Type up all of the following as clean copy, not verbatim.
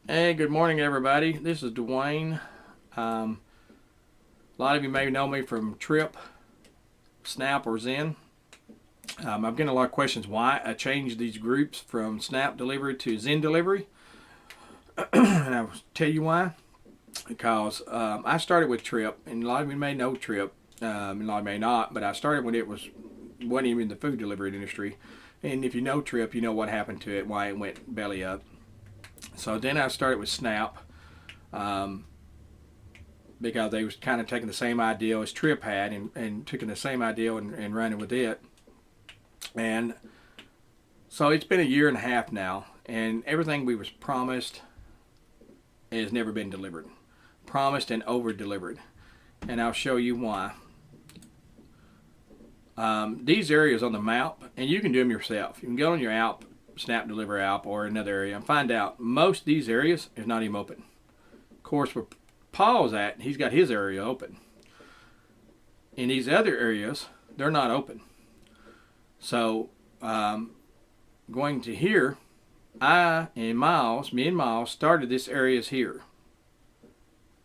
Hey, good morning, everybody. This is Dwayne. A lot of you may know me from Trip, Snap, or Zen. I'm getting a lot of questions why I changed these groups from Snap Delivery to Zen Delivery, and I'll tell you why. Because I started with Trip, and a lot of you may know Trip, and a lot of you may not, but I started when it wasn't even in the food delivery industry. And if you know Trip, you know what happened to it, why it went belly up. So then I started with Snap. Um, because they was kind of taking the same idea as Trip had and taking the same idea and running with it. And so it's been a year and a half now, and everything we was promised has never been delivered. Promised and over delivered. And I'll show you why. These areas on the map, and you can do them yourself. You can go on your app, Snap Deliver app, or another area and find out most of these areas is not even open. Of course, where Paul's at, he's got his area open. In these other areas, they're not open. So, going to here, me and Miles started this areas here.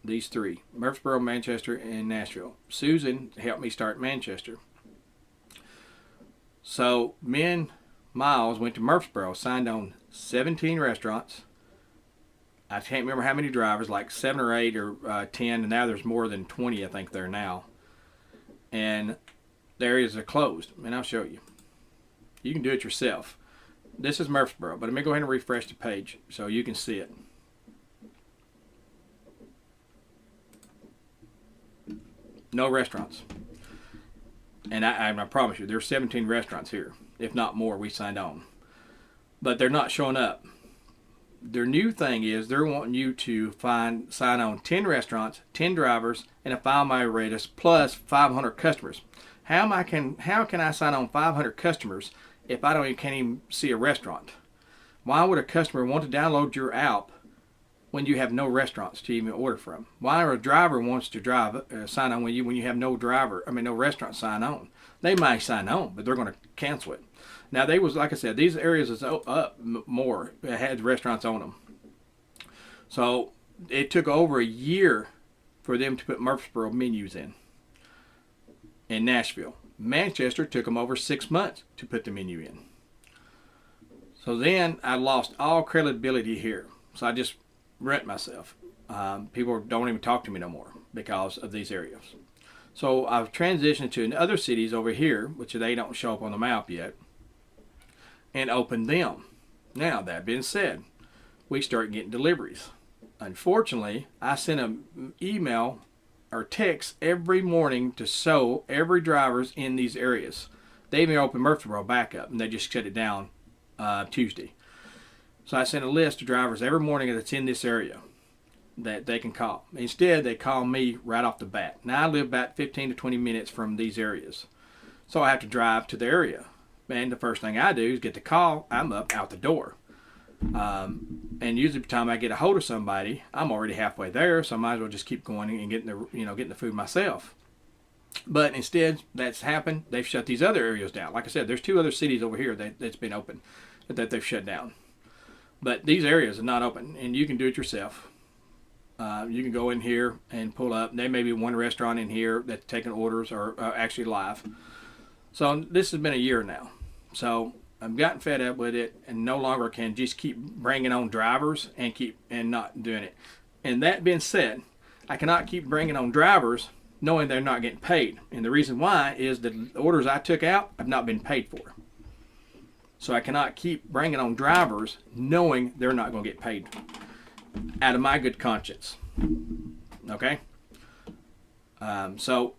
These three: Murfreesboro, Manchester, and Nashville. Susan helped me start Manchester. So, me and Miles went to Murfreesboro, signed on 17 restaurants. I can't remember how many drivers, like 7 or 8 or 10, and now there's more than 20, I think, there now. And the areas are closed, and I'll show you. You can do it yourself. This is Murfreesboro, but let me go ahead and refresh the page so you can see it. No restaurants. And I promise you, there's 17 restaurants here, if not more, we signed on. But they're not showing up. Their new thing is they're wanting you to sign on 10 restaurants, 10 drivers, and a 5 mile radius plus 500 customers. How can I sign on 500 customers if can't even see a restaurant? Why would a customer want to download your app when you have no restaurants to even order from? Why a driver wants to sign on when you have no restaurant sign on? They might sign on, but they're going to cancel it. Now they was, like I said, these areas is up more. It had restaurants on them. So it took over a year for them to put Murfreesboro menus in Nashville. Manchester took them over 6 months to put the menu in. So then I lost all credibility here. So I just rent myself. People don't even talk to me no more because of these areas. So I've transitioned to other cities over here, which they don't show up on the map yet, and opened them. Now, that being said, we start getting deliveries. Unfortunately, I sent an email or text every morning to show every drivers in these areas. They even opened Murfreesboro back up, and they just shut it down Tuesday. So I sent a list of drivers every morning that's in this area that they can call. Instead, they call me right off the bat. Now, I live about 15 to 20 minutes from these areas. So I have to drive to the area. And the first thing I do is get the call. I'm up out the door. And usually by the time I get a hold of somebody, I'm already halfway there, so I might as well just keep going and getting the food myself. But instead, that's happened. They've shut these other areas down. Like I said, there's 2 other cities over here that's been open that they've shut down. But these areas are not open, and you can do it yourself. You can go in here and pull up. There may be one restaurant in here that's taking orders or actually live. So this has been a year now. So I've gotten fed up with it and no longer can just keep bringing on drivers and not doing it. And that being said, I cannot keep bringing on drivers knowing they're not getting paid. And the reason why is the orders I took out have not been paid for. So I cannot keep bringing on drivers knowing they're not going to get paid out of my good conscience. Okay? So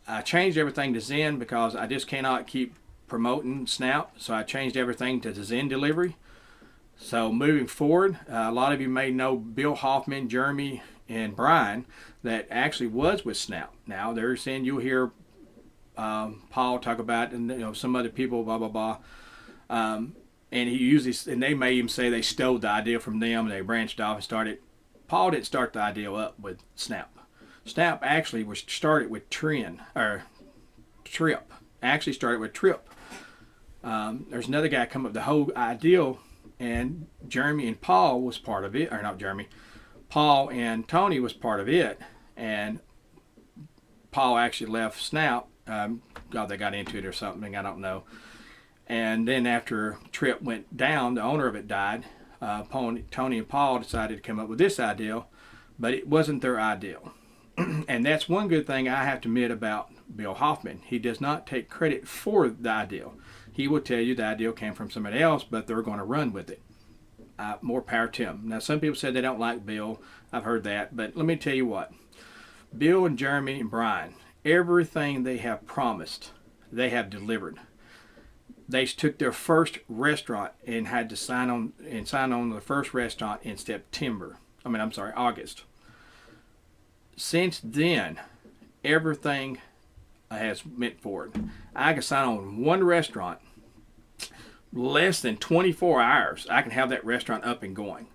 I changed everything to Zen because I just cannot keep promoting Snap. So I changed everything to the Zen Delivery. So moving forward, a lot of you may know Bill Hoffman, Jeremy, and Brian that actually was with Snap. Now they're saying you'll hear Paul talk about and some other people, blah blah blah. And they may even say they stole the idea from them and they branched off and started. Paul didn't start the idea up with Snap. Snap actually was started with Trip. Actually started with Trip. There's another guy come up with the whole ideal and Jeremy and Paul was part of it, or not Jeremy, Paul and Tony was part of it, and Paul actually left Snout. God, they got into it or something, I don't know. And then after Trip went down, the owner of it died. Tony and Paul decided to come up with this ideal, but it wasn't their ideal. And that's one good thing I have to admit about Bill Hoffman. He does not take credit for the ideal. He will tell you the ideal came from somebody else, but they're going to run with it. More power to him. Now, some people said they don't like Bill. I've heard that. But let me tell you what. Bill and Jeremy and Brian, everything they have promised, they have delivered. They took their first restaurant and had to sign on the first restaurant in August. Since then, everything has went forward. I can sign on one restaurant, less than 24 hours, I can have that restaurant up and going.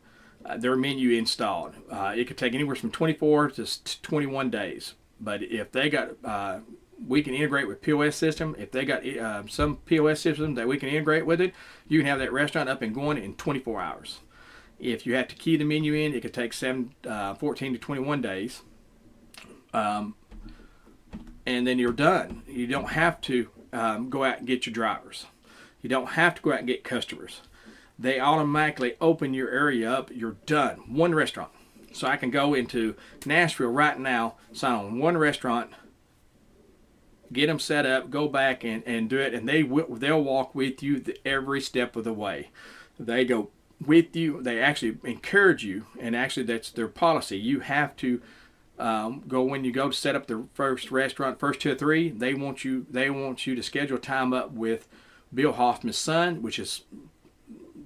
Their menu installed. It could take anywhere from 24 to 21 days. But if they got, we can integrate with POS system. If they got some POS system that we can integrate with it, you can have that restaurant up and going in 24 hours. If you have to key the menu in, it could take 14 to 21 days. And then you're done. You don't have to go out and get your drivers. You don't have to go out and get customers. They automatically open your area up. You're done. One restaurant. So I can go into Nashville right now, sign on one restaurant, get them set up, go back and do it, and they'll walk with you every step of the way. They go with you. They actually encourage you, and actually that's their policy. You have to go when you go to set up the first restaurant, first 2 or 3. They want you to schedule time up with Bill Hoffman's son, which is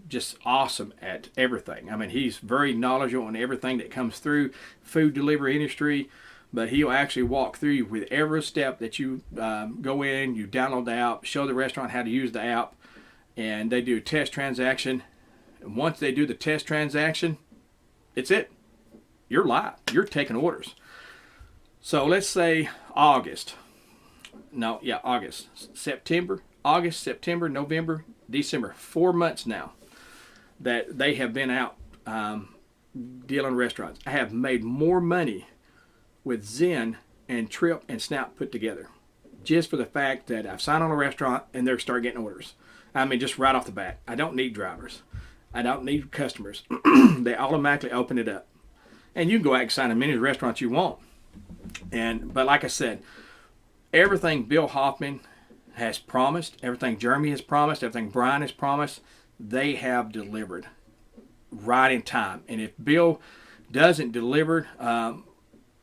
just awesome at everything. I mean, he's very knowledgeable on everything that comes through food delivery industry, but he'll actually walk through you with every step that you go in, you download the app, show the restaurant how to use the app, and they do a test transaction. And once they do the test transaction, it's it. You're live. You're taking orders. So let's say August, August, September, November, December, 4 months now that they have been out dealing restaurants. I have made more money with Zen and Trip and Snout put together, just for the fact that I've signed on a restaurant and they're start getting orders. I mean, just right off the bat. I don't need drivers. I don't need customers. They automatically open it up. And you can go out and sign as many restaurants you want. But like I said, everything Bill Hoffman has promised, everything Jeremy has promised, everything Brian has promised, they have delivered right in time. And if Bill doesn't deliver,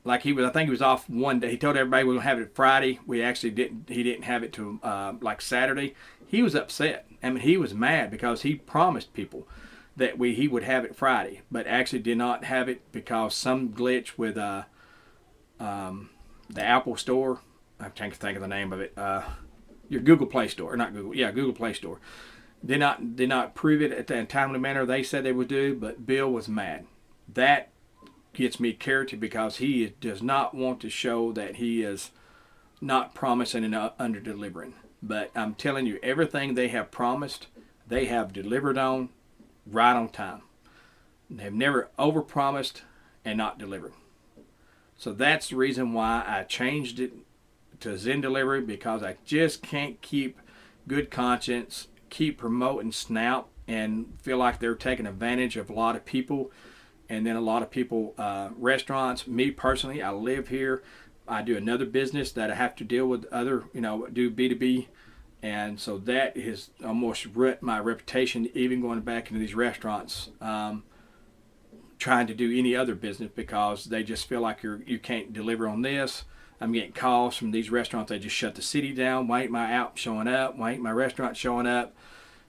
like he was, I think he was off one day. He told everybody we were going to have it Friday. We actually didn't. He didn't have it to like Saturday. He was upset. I mean, he was mad because he promised people that he would have it Friday, but actually did not have it because some glitch with the Apple Store. I'm trying to think of the name of it. Your Google Play Store, not Google. Yeah, Google Play Store. Did not prove it at the timely manner they said they would do, but Bill was mad. That gets me character because he does not want to show that he is not promising and under delivering. But I'm telling you, everything they have promised, they have delivered on right on time. They've never overpromised and not delivered. So that's the reason why I changed it to zendelivery, because I just can't keep good conscience, keep promoting Snout and feel like they're taking advantage of a lot of people. And then a lot of people, restaurants, me personally, I live here. I do another business that I have to deal with other, do B2B. And so that has almost ruined my reputation, even going back into these restaurants, trying to do any other business, because they just feel like you can't deliver on this. I'm getting calls from these restaurants. They just shut the city down. Why ain't my app showing up? Why ain't my restaurant showing up?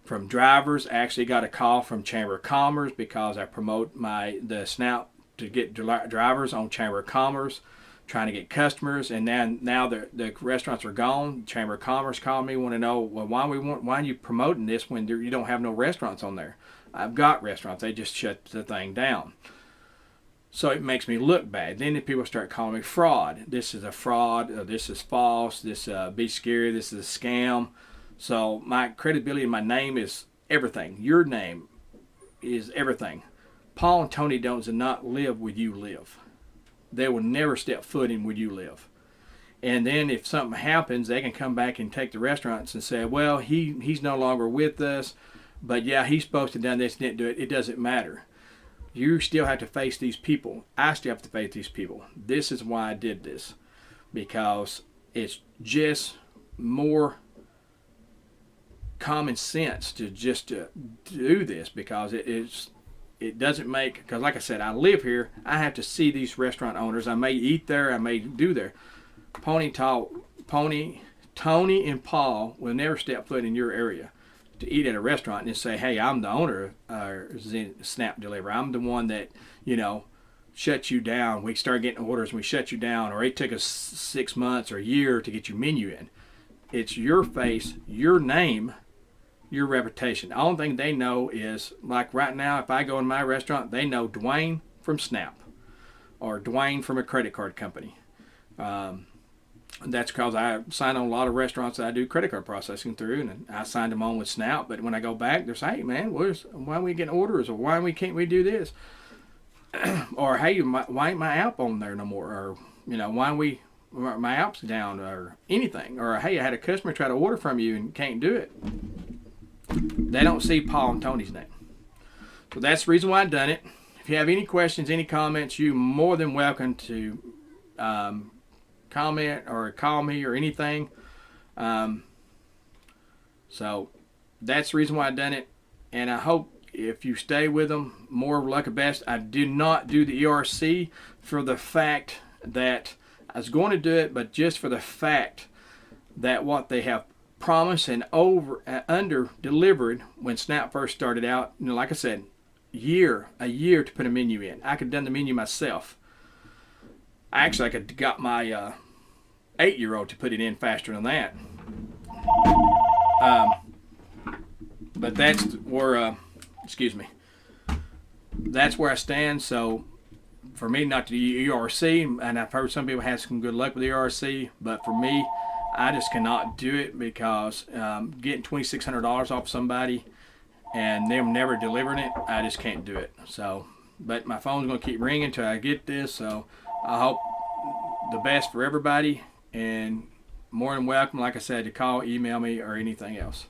From drivers, I actually got a call from Chamber of Commerce because I promote the Snout to get drivers on Chamber of Commerce, trying to get customers. And then now the restaurants are gone. Chamber of Commerce called me, want to know, well, why are you promoting this when you don't have no restaurants on there? I've got restaurants. They just shut the thing down. So it makes me look bad. Then the people start calling me fraud. This is a fraud. This is false. This be scary. This is a scam. So my credibility in my name is everything. Your name, is everything. Paul and Tony don't not live where you live. They will never step foot in where you live. And then if something happens, they can come back and take the restaurants and say, well, he's no longer with us, but yeah, he's supposed to have done this and didn't do it. It doesn't matter. You still have to face these people. I still have to face these people. This is why I did this, because it's just more common sense to just to do this, because it doesn't make, because like I said, I live here. I have to see these restaurant owners. I may eat there. I may do there. Tony and Paul will never step foot in your area to eat at a restaurant and say, hey, I'm the owner of Snap Delivery. I'm the one that, shut you down. We start getting orders and we shut you down, or it took us 6 months or a year to get your menu in. It's your face, your name, your reputation. The only thing they know is, like right now, if I go in my restaurant, they know Dwayne from Snap or Dwayne from a credit card company. That's because I sign on a lot of restaurants that I do credit card processing through, and I signed them on with Snap. But when I go back, they're saying, hey, man, why are we getting orders, or why can't we do this? Or, hey, why ain't my app on there no more? Or, why my app's down, or anything. Or, hey, I had a customer try to order from you and can't do it. They don't see Paul and Tony's name. So that's the reason why I've done it. If you have any questions, any comments, you're more than welcome to comment or call me or anything. So that's the reason why I've done it. And I hope if you stay with them, more luck at best. I do not do the ERC for the fact that I was going to do it, but just for the fact that what they have promised and under delivered when Snap first started out, like I said, a year to put a menu in. I could have done the menu myself. Actually, I could got my 8-year-old to put it in faster than that. But that's where, that's where I stand. So for me not to do ERC, and I've heard some people have some good luck with ERC, but for me, I just cannot do it, because getting $2,600 off somebody and them never delivering it, I just can't do it. So, but my phone's going to keep ringing until I get this. So I hope the best for everybody, and more than welcome, like I said, to call, email me, or anything else.